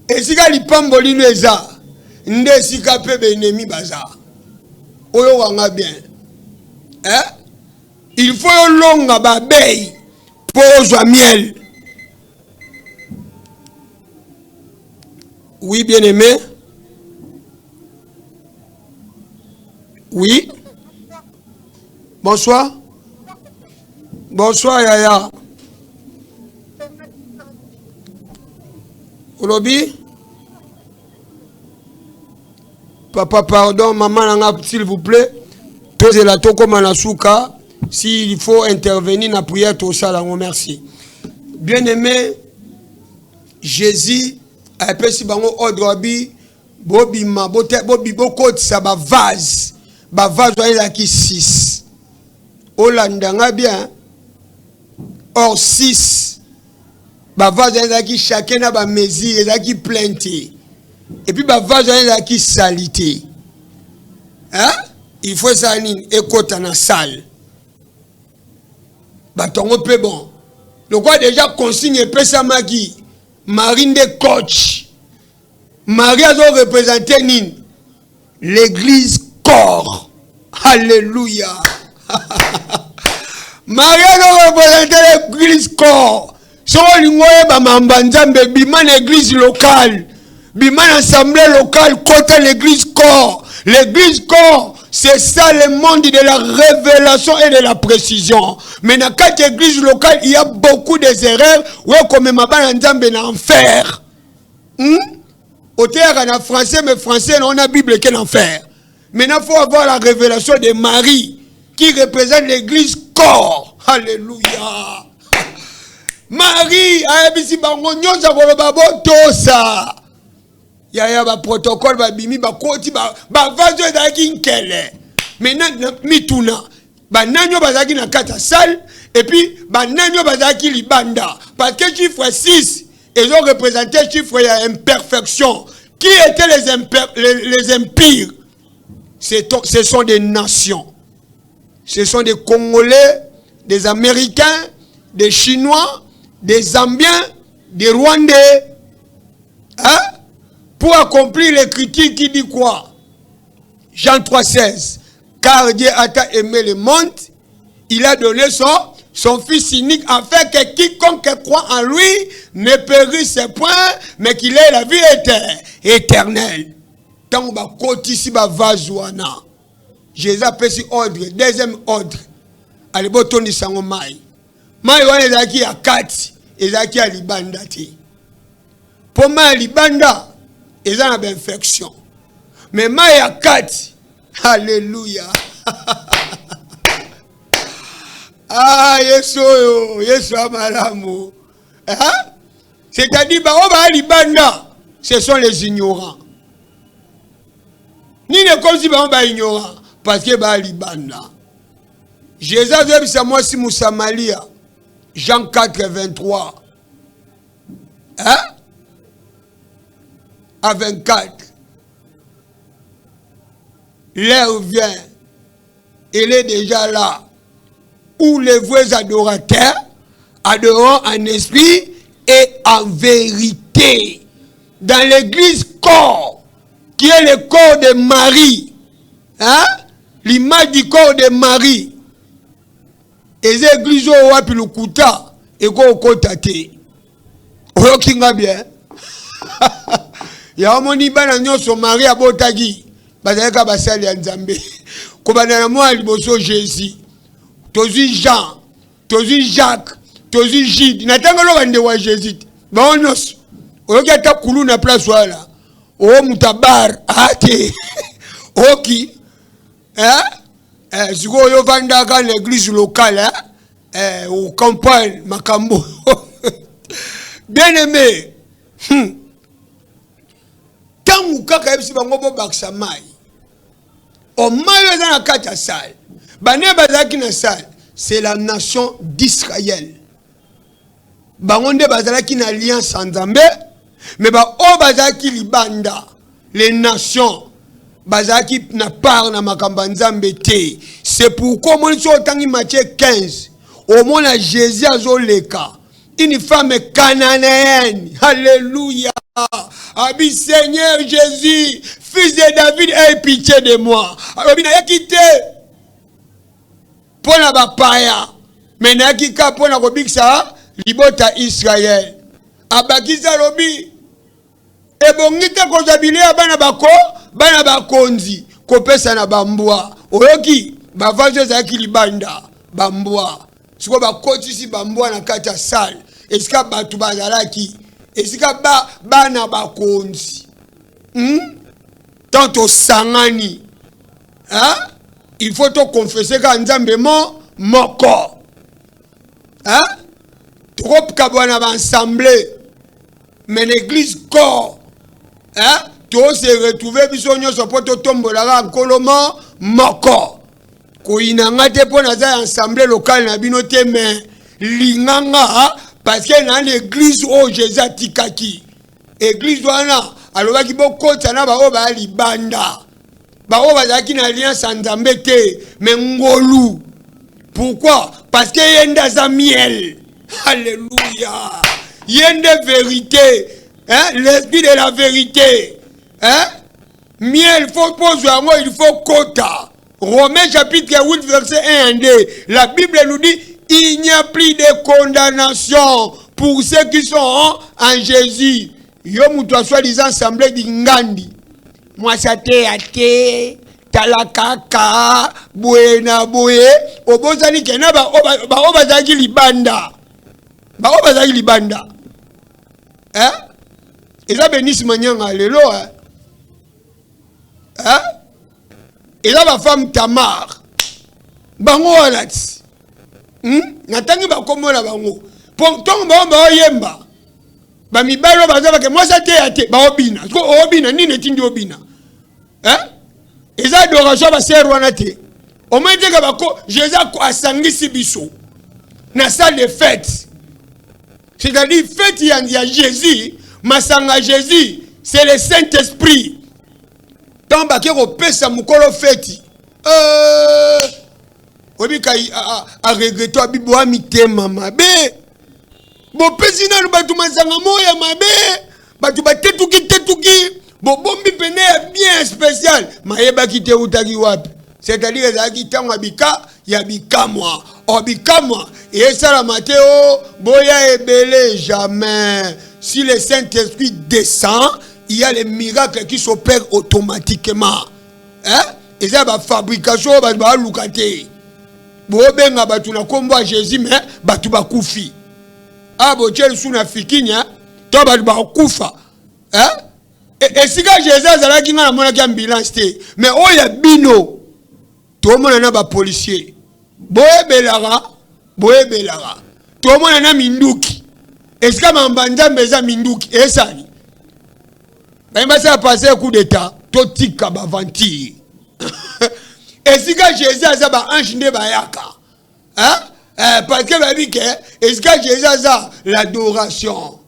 Et si il pamboli neza, nde si kapé benemi baza. Oyo wanga bien. Hein? Il faut longa babei pour miel. Oui, bien aimé. Oui. Bonsoir. Bonsoir, Yaya. Olobi? Papa, pardon, maman, s'il vous plaît. Posez la toko manasuka. S'il faut intervenir dans la prière, tout ça, là, merci. Bien aimé, Jésus a appelé si bango odrobi, bobima, bobi, boko, ça va vase. Ba vase, il a qui 6. Olandanga bien. Or 6. Ba vase, il a qui chacun a ba mesure, il a qui plainte. Et puis ba vase, il a qui salité. Hein? Il faut ça, écoute dans la salle. Batongo peu bon. Le quoi déjà consigne pesa magi. Marine de coach. Marie a représenté l'église corps. Alléluia. Marie a représenté l'église corps. So lingoye ba mambanzambe bima l'église locale. Bima l'assemblée locale côté l'église corps. L'église corps. C'est ça le monde de la révélation et de la précision. Mais dans cette église locale, il y a beaucoup d'erreurs. Oui, comme ma banane en enfer. Au terre en français, mais français, on a Bible qui est en enfer. Maintenant, il faut avoir la révélation de Marie qui représente l'église corps. Alléluia. Marie, ayebisi bango nyonso ko babo tosa. Ya ba protocole ba bimi ba koti ba vazo ezaki nkele. Maintenant mituna ba nanyo bazaki na kata salle et puis ba nanyo bazaki libanda parce que chiffre 6 ils ont représenté chiffre ya imperfection. Qui étaient les empires? Ce sont des nations. Ce sont des Congolais, des Américains, des Chinois, des Zambiens, des Rwandais. Hein? Pour accomplir l'écriture qui dit quoi? Jean 3,16. Car Dieu a tant aimé le monde, il a donné son Fils unique afin que quiconque croit en lui ne périsse point, mais qu'il ait la vie éternelle. Tant que côté ici va vazouana. Jésus a pris ordre, deuxième ordre. Allez botoni sango mai. Mai wana ezaki ya kati, ezaki ya libanda ti. Pour mai libanda ils ont une infection. Mais Maya 4. Alléluia. Ah, Yesu amalamu. C'est-à-dire, ce sont les ignorants. Ni ne comme si ba ignorant. Parce que ba libanda. Jésus a dit à moi si Moussamalia. Jean 4, 23. Hein? À 24. L'heure vient. Il est déjà là. Où les vrais adorateurs adoreront en esprit et en vérité. Dans l'église corps, qui est le corps de Marie. Hein? L'image du corps de Marie. Et les églises au wapi lukuta et go kotate. Oyo kinga bien. Ya omoni bana nyonso Marie abotaki bazalaka basali ya Nzambe kobana na mwa liboso Jésus tozi Jean tozi Jacques tozi Jude natanga lo bande wa Jésus ba nyonso oyoki ata kulu na place wala o mutabar ate oki siko yo vandaka l'église locale au campagne makambo bien aimé. Tangu kaka yebisi bango bo baksa mai. O mai na kata salle. Bane bazaki na salle, c'est la nation d'Israël. Bango nde bazalaki na alliance en Nzambe, mais ba o bazaki libanda, les nations. bazaki na part na makamba nzambe te. C'est pourquoi mon sotangi Matthieu 15 au monde à Jésus azoleka une femme cananéenne. Alléluia. Abi Seigneur Jésus, fils de David, aie pitié de moi. Alors il a quitté pour la bapaya. Mais n'a quitté pour la robiksa libota Israël. Abakisa robi. Et bon ngite kozabile bana bakonzi kopesa na bambwa. Oyoki bavazo zaki libanda bambwa. Siko bakotisi bambwa na kata sale. Esika batu bazalaki. Esika bana bakonzi. Tant au sangani. Hein? Il faut te confesser quand Nzambe moko. Hein? Trop kabwana ba assemblée. Mais l'église corps. Hein? Tout se retrouver bisonyo so poto tombola koloma moko. Ko inanga te pona za assemblée locale na binote mais linganga parce que dans l'église où Jésus tikaki. Église wana alobaki bokota na ba oba libanda. Ba oba zaki na alliance Nzambe te mais ngolu. Pourquoi? Parce que yenda za miel. Alléluia. Yende vérité. Hein? L'esprit de la vérité. Hein? Miel, il faut poser un mot, il faut quota. Romains chapitre 8, verset 1 et 2. La Bible nous dit, il n'y a plus de condamnation pour ceux qui sont en Jésus. Yomu toi soi-disant assemblée d'Ingandi. Moi ça te talakaka buena boye obozani kena ba obazaki libanda. Ba obazaki libanda. Hein? Et ça bénisse Manyanga lelo hein? Hein? Et là ma femme Tamar. Bango alati. Natangi ba komola bango. Pourtant ba yemba. Ba mibalo bazaba ke moi ça te ba obina. Ko obina ni netindi obina. Hein? Et ça adoration ba ser wana te. Au moins que ba ko Jésus a sangisi biso. Na salle de fête. C'est-à-dire fête il y a Jésus, masanga Jésus, c'est le Saint-Esprit. Tant baké ko pesa mukolo fête. Obi kai a regretter bibo amitema mabe. Bo pesina no batu masanga moya mabe. Batu batetuki. Bo bombi pene bien spécial. Mayeba kite utaki wapi. C'est-à-dire ezaki tango abika ya bikamwa. Obikamwa. Et ça la Matthéo, boya ebele jamais. Si le Saint-Esprit descend, il y a les miracles qui s'opèrent automatiquement. Hein? Et ça va fabrication va lukate. Bo benga batu na kombo a Jésus mais batu ba kufi. Ah bo tchel suna fikinya, to batu ba kufa. Hein? Et si ka Jésus azala ki na mona ki ambulance te. Mais o ya bino. To mona na ba policier. Boye belara. Tout le monde a minduki. Est-ce que Mambanda meza minduki? Et ça. Ben ça passer un coup d'état. Totika bavanti. Est-ce que Jésus a ça ange de bayaka? Hein? Parce que la vie est-ce que Jésus a ça l'adoration?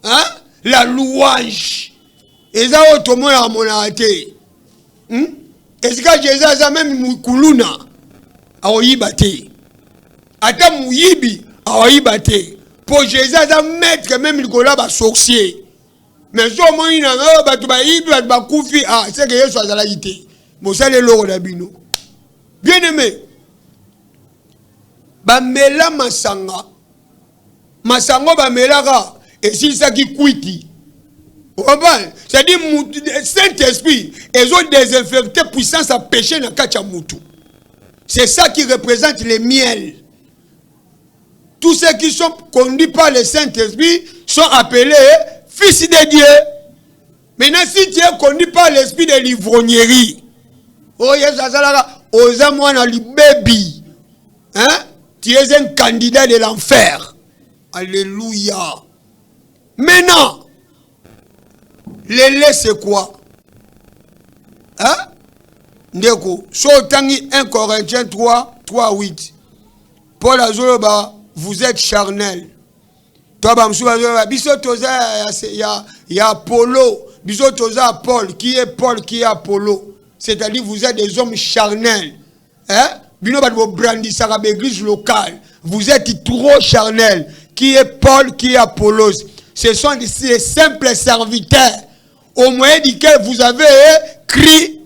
Hein? La louange. Et ça tout le monde a mon arrêté. Est-ce que Jésus a ça même mukuluna? Aoyibate. Ata mouyibi aoyibate. Pour Jésus a mettre même le gola ba sorcier. Mais so mo ina batu ba yibi batu ba kufi c'est que Yesu azala yité. Mo sale loro da bino. Bien aimé. Ba mela masanga. Masango ba melaka et si ça qui kuiti. C'est-à-dire Saint-Esprit ils ont désinfecté puissance à péché na kacha mutu. C'est ça qui représente le miel. Tous ceux qui sont conduits par le Saint-Esprit sont appelés fils de Dieu. Maintenant, si tu es conduit par l'esprit de l'ivrognerie, oh yes, hein? Tu es un candidat de l'enfer. Alléluia. Maintenant, le lait c'est quoi? Hein? Ndeko, Sotangi 1 Corinthiens 3, 8. Paul Azoloba, vous êtes charnel. Toi, il y a Apollo. Bisotoza Paul. Qui est Paul? Qui est Apollo? c'est-à-dire vous êtes des hommes charnels. Hein? L'église locale. Vous êtes trop charnels. Qui est Paul, qui est Apollos? Ce sont des simples serviteurs au moyen duquel vous avez écrit.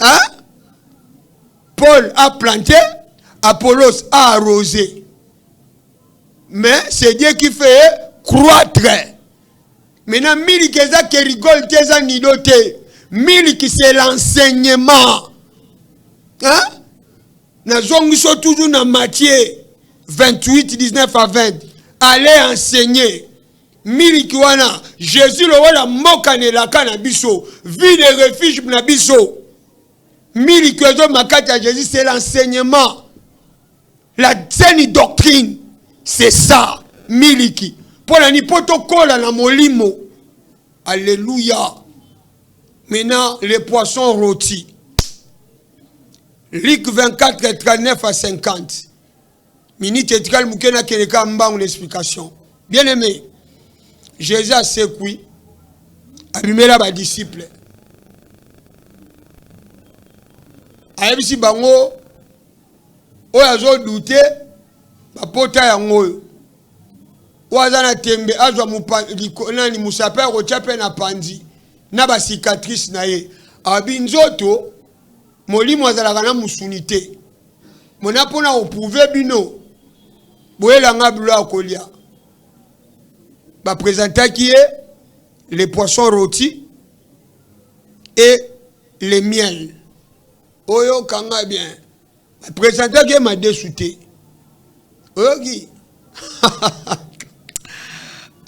Hein? Paul a planté, Apollos a arrosé. Mais c'est Dieu qui fait croître. Maintenant, mille qui rigole, mille c'est l'enseignement. Hein? Nous sommes toujours dans Matthieu 28, 19 à 20. Allez enseigner. Mille qui wana, Jésus le wala mokane la kana biso, vie de refuge na biso. Mille qui ozo makata Jésus, c'est l'enseignement. La saine doctrine, c'est ça. Mille qui. Pour la nipotokola na molimo. Alléluia. Maintenant, les poissons rôtis. Luc 24, 39 à 50. Minute et tral moukena keneka mba une explication. Bien aimé, Jésus a secoué, abimela ba disciple. Ayebisi bango, oyo azo douter, ba pota yango. Ouazana tembe, azwa nani musape rochape na pandi, na ba cicatrice na ye. Abinzoto, molimo azalaka na musunite. Mona pona opouve bino. Boyela nga bula kolia. Ba présenter qui est les poissons rôtis et les miels. Oyo kanga bien. Ba présenter qui est ma dessouté. Oyo qui.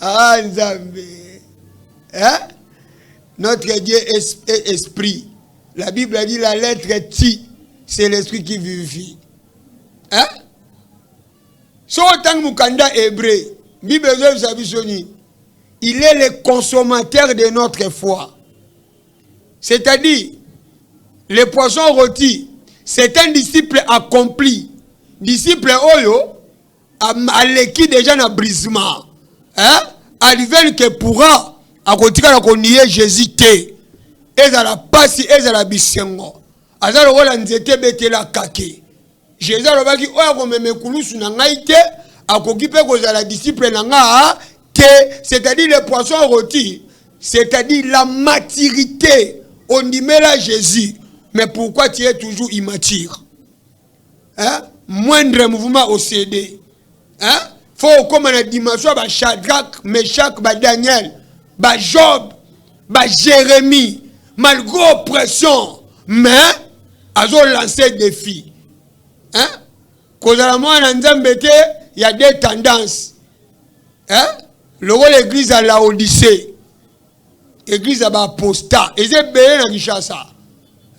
Ah Nzambe. Hein? Notre Dieu est esprit. La Bible a dit la lettre T, c'est l'esprit qui vivifie. Hein? So autant mukanda hébreu, Bible il est le consommateur de notre foi. C'est-à-dire, les poissons rôtis, c'est un disciple accompli. Disciple oyo, à l'équipe déjà na brisement. Hein? Arrivé que pourra, à côté de la connier Jésus té. Et à la passe, et à la bisengo. Azalo wala nzete bete la kake. Jésus a dit que c'est-à-dire les poissons rôtis, c'est-à-dire la maturité. On dit mais là Jésus, mais pourquoi tu es toujours immature? Hein? Moindre mouvement au CD. Hein? Faut comme on a dimension ba Shadrach, Meshach, ba Daniel, ba Job, ba Jérémie, malgré oppression, mais ils ont lancé des défis. Hein? Il y a des tendances. Hein? Le rôle de l'église à la Odyssée. L'église à l'apostat. Et c'est bien dans Kinshasa.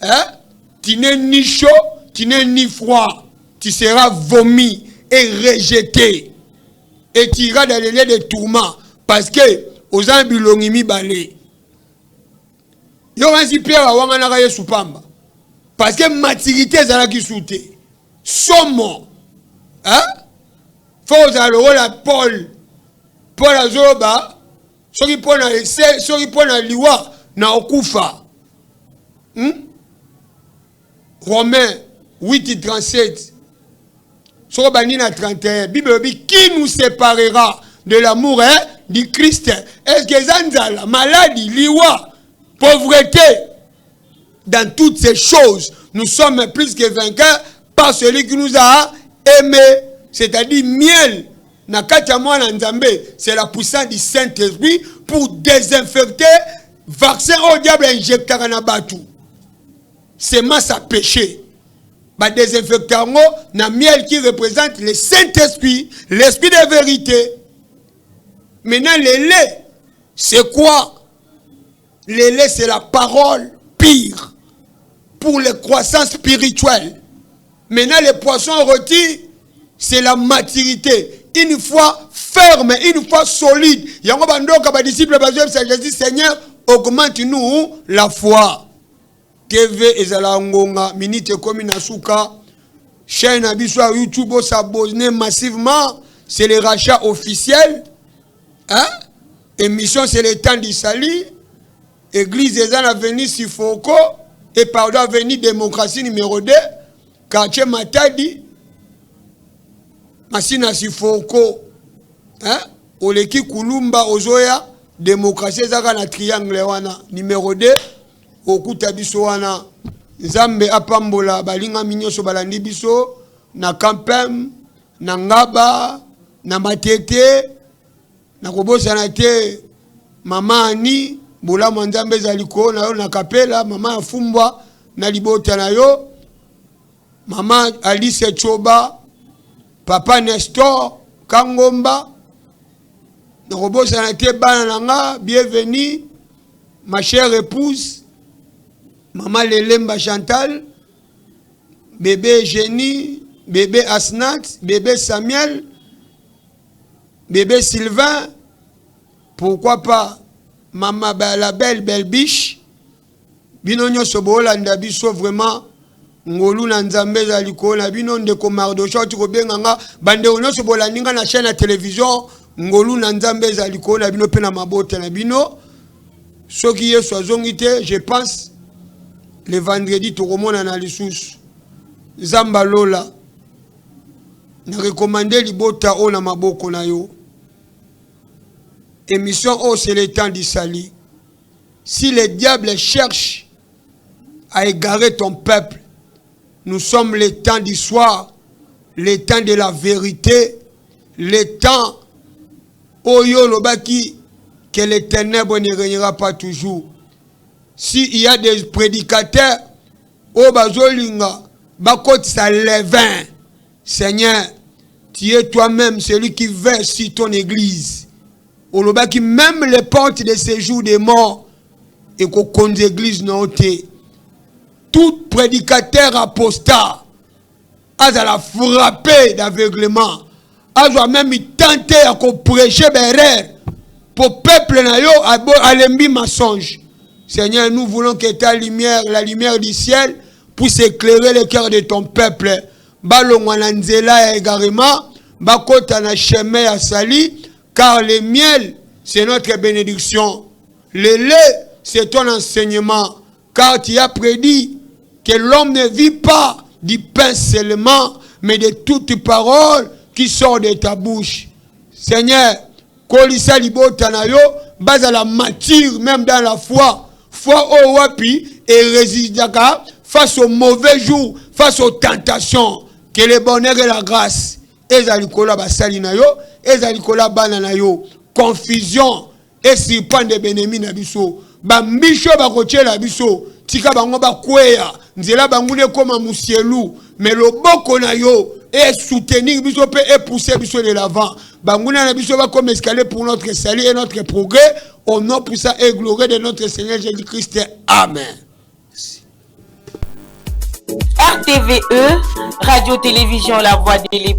Hein? Tu n'es ni chaud, tu n'es ni froid. Tu seras vomi et rejeté. Et tu iras dans les lieux de tourment. Parce que, aux ambilongimi balé. Yo vansi Pierre a wangana ye soupamba. Parce que maturité zala ki souté. Somo. Hein? Faut à la Paul. Paul azoba. Soki pona liwa na okufa. Romains 8:37. Soki bani na 31. Bible dit qui nous séparera de l'amour du Christ? Est-ce que zanzala maladie liwa pauvreté? Dans toutes ces choses, nous sommes plus que vainqueurs par celui qui nous a aimés. C'est-à-dire, miel, c'est la puissance du Saint-Esprit pour désinfecter, vaccin au diable injecté dans batou. C'est masse à péché. Bah, désinfecter na miel qui représente le Saint-Esprit, l'esprit de vérité. Maintenant, le lait, c'est quoi? Le lait, c'est la parole pire pour les croissances spirituelles. Maintenant, les poissons rôtis, c'est la maturité. Une fois ferme, une fois solide. Yango bandoka ba disciple Jésus, Seigneur, augmente-nous la foi. TV ezala ngonga minute komi na suka. Chaîne abiso YouTube s'abonner massivement, c'est le rachat officiel. Hein? Émission c'est le temps du salut. Église ezana venir Sifoko. Et pardon, venir démocratie numéro 2, quartier Matadi, Masina Sifoko, hein? Oleki Kulumba, Ozoya, démocratie, Zaka na triangle wana, numéro 2, Okuta biso wana, Nzambe apambola, balinga minyoso balandi biso, na Kampem, na Ngaba, na Matete, na Kobosa na te, Mama Ani, Bola Nzambe zaliko, na yo na Kapela, Mama Afumbwa, na Libota na yo, Mama Alice Choba, Papa Nestor, Kangomba, na Kobosa na te, Bana Nanga, bienvenue, ma chère épouse, Maman Lelemba Chantal, bébé Génie, bébé Asnat, bébé Samuel, bébé Sylvain, pourquoi pas Maman la belle biche, Binonyo Sobolanda biso vraiment, Ngolu na Nzambe zaliko, na bino ndeko Mardocha, tu kobenganga, bande onyo Sobolandinga na chaîne à télévision, Ngolu na Nzambe zaliko, na bino pe na mabote na bino, ce qui est soazongité, je pense, le vendredi, tout le monde a lisusu. Zamba Lola. Na recommandé libota o na maboko na yo. Émission oh, c'est le temps du salut. Si le diable cherche à égarer ton peuple, nous sommes le temps du soir, le temps de la vérité, le temps où yolobaki que les ténèbres ne régnera pas toujours. S'il y a des prédicateurs, au bazolinga, bakot sa levain, Seigneur, tu es toi-même celui qui verse sur ton église. Oloba qui même les portes de séjour des morts et qu'on conduit l'église noté. Tout prédicateur apostat a la frappé d'aveuglement, a même tenté à prêcher berère pour peuple na yo à l'embi mensonge. Seigneur, nous voulons que ta lumière, la lumière du ciel, puisse éclairer le cœur de ton peuple. Balongwananzela également, bakota na chemin à sali, car le miel, c'est notre bénédiction. Le lait, c'est ton enseignement, car tu as prédit que l'homme ne vit pas du pain seulement, mais de toutes paroles qui sortent de ta bouche. Seigneur, kolisa libota na yo, base la mature, même dans la foi. Foi au wapi et résistaka face aux mauvais jours, face aux tentations. Que le bonheur et la grâce, ezalikola basali na yo, ezalikola bana na yo, confusion, et surpan de benemi na biso, bambisho bakoche la biso, tika bango bakweya, nzela bangune koma musielu, mais le boko na yo, et soutenir biso pe et pousser biso de l'avant. Banguna na biso va comme escalier pour notre salut et notre progrès. Au nom puissant et glorieux de notre Seigneur Jésus-Christ. Amen. RTVE, Radio-Télévision La Voix de